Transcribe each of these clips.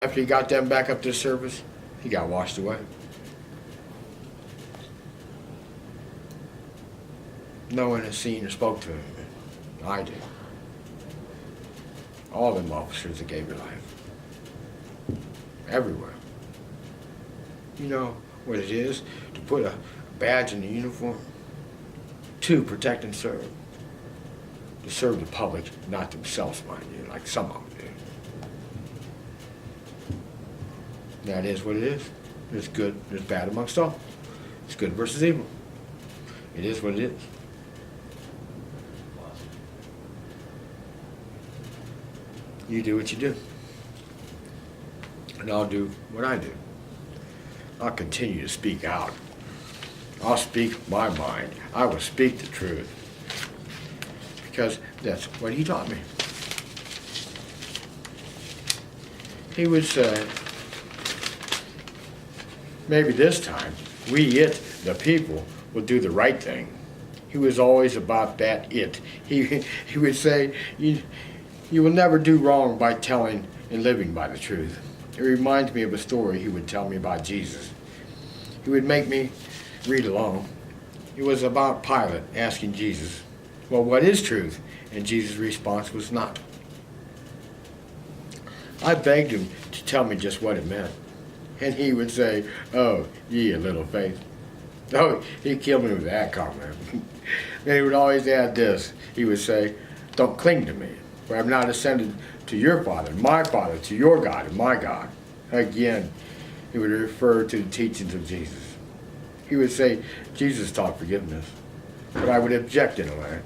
After he got them back up to the surface, he got washed away. No one has seen or spoke to him. I did. All them officers that gave their life. Everywhere. You know what it is to put a badge in the uniform? To protect and serve. To serve the public, not themselves, mind you, like some of them do. That is what it is. There's good, there's bad amongst all. It's good versus evil. It is what it is. You do what you do. And I'll do what I do. I'll continue to speak out. I'll speak my mind. I will speak the truth. Because that's what he taught me. He would say, maybe this time, the people, will do the right thing. He was always about that it. He would say, you will never do wrong by telling and living by the truth. It reminds me of a story he would tell me about Jesus. He would make me read along. It was about Pilate asking Jesus, well, what is truth? And Jesus' response was not. I begged him to tell me just what it meant. And he would say, oh, ye of little faith. Oh, he killed me with that comment. Then he would always add this. He would say, don't cling to me, for I have not ascended to your Father, to your God, and my God. Again, he would refer to the teachings of Jesus. He would say, Jesus taught forgiveness, but I would object in a way.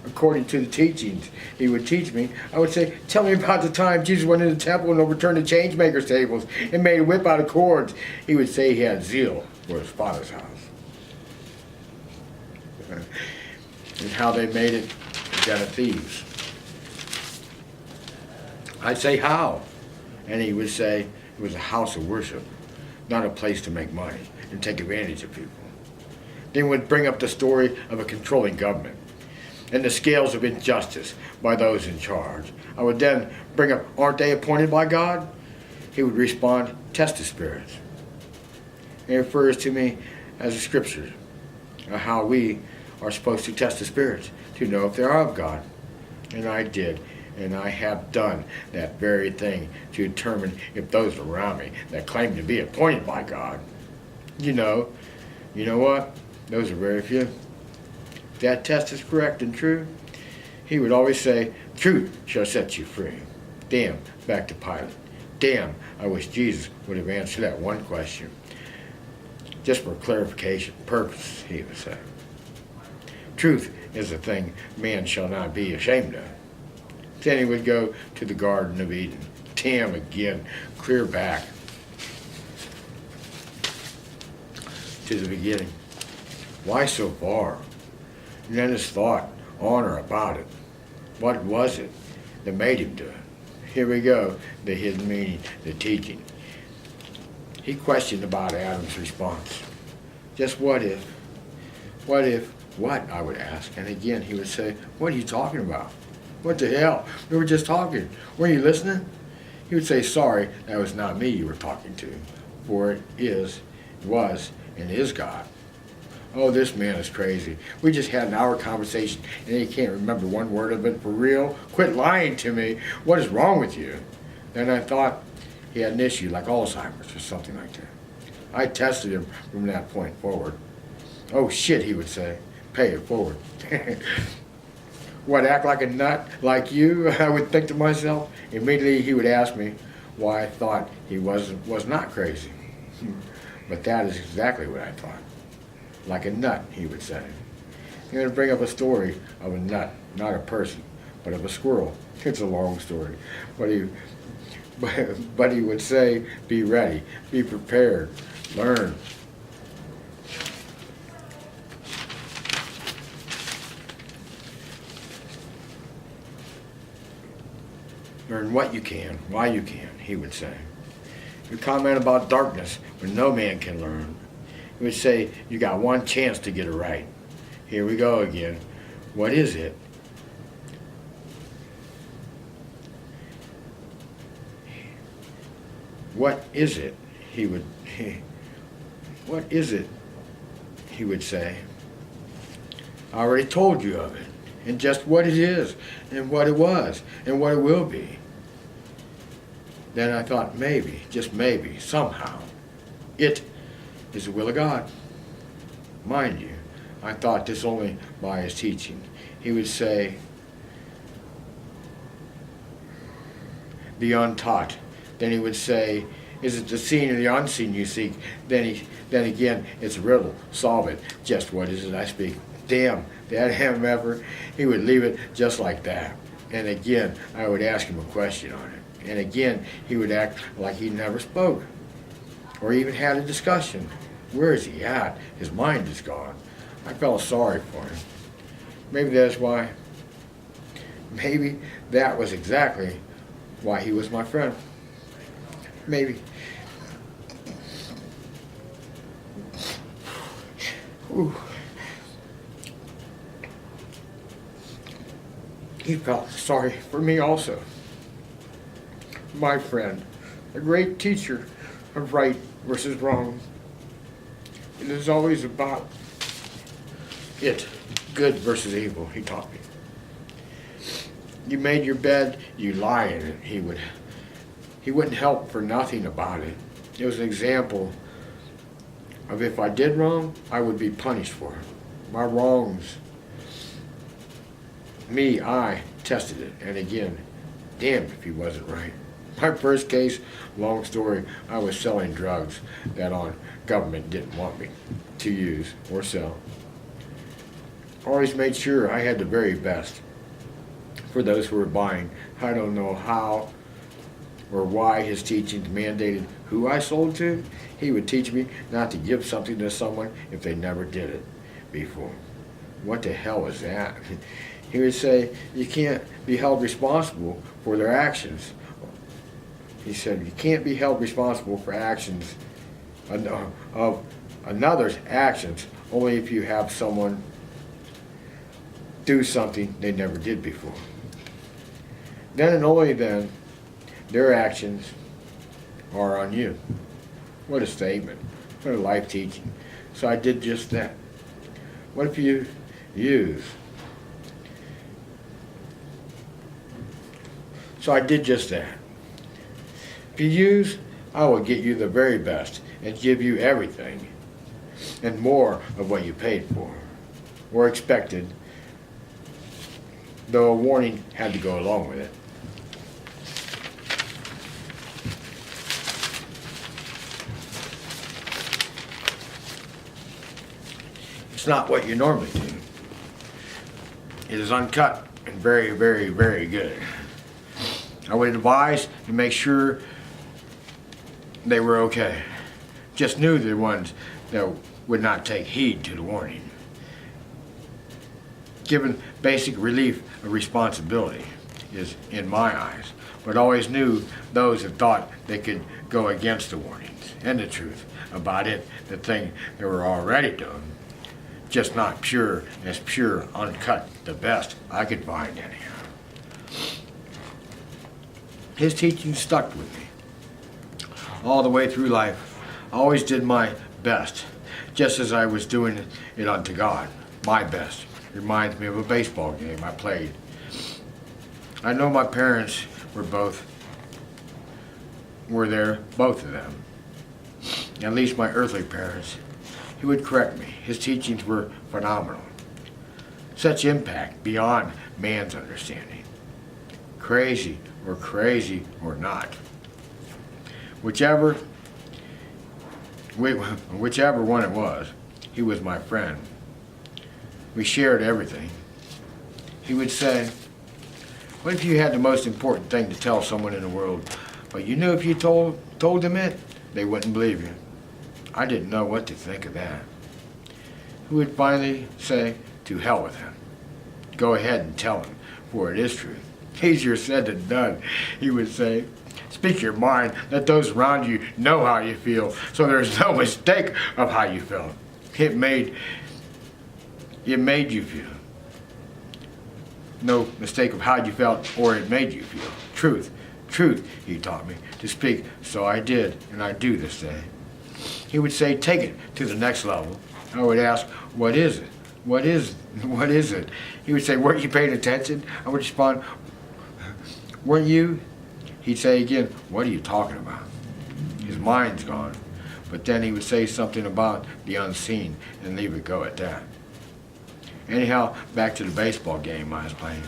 According to the teachings he would teach me, I would say, tell me about the time Jesus went into the temple and overturned the change makers' tables and made a whip out of cords. He would say he had zeal for his Father's house. And how they made it a den of thieves. I'd say, how? And he would say, it was a house of worship, not a place to make money and take advantage of people. Then would bring up the story of a controlling government and the scales of injustice by those in charge. I would then bring up, aren't they appointed by God? He would respond, test the spirits. It refers to me as a scripture, how we are supposed to test the spirits to know if they are of God. And I did, and I have done that very thing to determine if those around me that claim to be appointed by God, you know what? Those are very few. If that test is correct and true, he would always say, truth shall set you free. Damn, back to Pilate. Damn, I wish Jesus would have answered that one question. Just for clarification purposes, he would say. Truth is a thing man shall not be ashamed of. Then he would go to the Garden of Eden. Damn again, clear back to the beginning. Why so far? And then his thought on or about it. What was it that made him do it? Here we go, the hidden meaning, the teaching. He questioned about Adam's response. Just what if? What if? What? I would ask. And again, he would say, what are you talking about? What the hell? We were just talking. Were you listening? He would say, sorry, that was not me you were talking to. For it was, and is God. Oh, this man is crazy. We just had an hour conversation and he can't remember one word of it. For real? Quit lying to me. What is wrong with you? Then I thought he had an issue like Alzheimer's or something like that. I tested him from that point forward. Oh shit, he would say. Pay it forward. What, act like a nut like you? I would think to myself. Immediately he would ask me why I thought he was not crazy. But that is exactly what I thought. Like a nut, he would say. He would bring up a story of a nut, not a person, but of a squirrel. It's a long story. But he would say, be ready, be prepared, learn. Learn what you can, why you can, he would say. He would comment about darkness when no man can learn. He would say, you got one chance to get it right. Here we go again. What is it? What is it? What is it? He would say. I already told you of it, and just what it is, and what it was, and what it will be. Then I thought maybe, just maybe, somehow, it is the will of God. Mind you, I thought this only by his teaching. He would say, the untaught. Then he would say, is it the seen or the unseen you seek? Then again, it's a riddle. Solve it. Just what is it I speak? Damn, that him ever. He would leave it just like that. And again, I would ask him a question on it. And again, he would act like he never spoke or even had a discussion. Where is he at? His mind is gone. I felt sorry for him. Maybe that's why. Maybe that was exactly why he was my friend. Maybe. Ooh. He felt sorry for me also. My friend, a great teacher of right versus wrong. It is always about it, good versus evil, he taught me. You made your bed, you lie in it. He wouldn't help for nothing about it. It was an example of if I did wrong, I would be punished for it. My wrongs, I tested it, and again, damned if he wasn't right. My first case, long story, I was selling drugs that on government didn't want me to use or sell. Always made sure I had the very best for those who were buying. I don't know how or why his teachings mandated who I sold to. He would teach me not to give something to someone if they never did it before. What the hell was that? He would say, you can't be held responsible for their actions. He said, you can't be held responsible for actions of another's actions only if you have someone do something they never did before. Then and only then, their actions are on you. What a statement. What a life teaching. So I did just that. What if you use? So I did just that. If you use, I will get you the very best and give you everything and more of what you paid for or expected, though a warning had to go along with it. It's not what you normally do. It is uncut and very, very, very good. I would advise to make sure they were okay. Just knew the ones that would not take heed to the warning. Given basic relief of responsibility is in my eyes, but always knew those that thought they could go against the warnings and the truth about it, the thing they were already doing. Just not pure, uncut, the best I could find anyhow. His teaching stuck with me all the way through life. I always did my best, just as I was doing it unto God. My best. Reminds me of a baseball game I played. I know my parents were there, both of them. At least my earthly parents. He would correct me. His teachings were phenomenal. Such impact beyond man's understanding. Crazy or not. Whichever one it was, he was my friend. We shared everything. He would say, what if you had the most important thing to tell someone in the world, but you knew if you told them it, they wouldn't believe you? I didn't know what to think of that. He would finally say, to hell with him. Go ahead and tell him, for it is truth. Easier said than done, he would say. Speak your mind, let those around you know how you feel, so there's no mistake of how you felt. It made you feel. No mistake of how you felt, or it made you feel. Truth Truth, he taught me, to speak, so I did, and I do this day. He would say, take it to the next level. I would ask, what is it? What is it? He would say, weren't you paying attention? I would respond, weren't you? He'd say again, what are you talking about? His mind's gone. But then he would say something about the unseen and leave it go at that. Anyhow, back to the baseball game I was playing.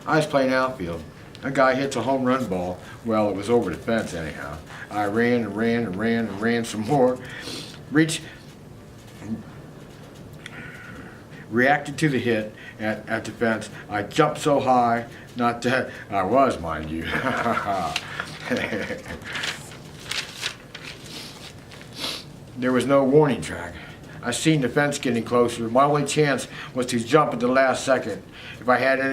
I was playing outfield. A guy hits a home run ball. Well, it was over the fence anyhow. I ran and ran and ran and ran some more. Reacted to the hit at the fence. I jumped so high, not that I was, mind you. There was no warning track. I seen the fence getting closer. My only chance was to jump at the last second. If I had any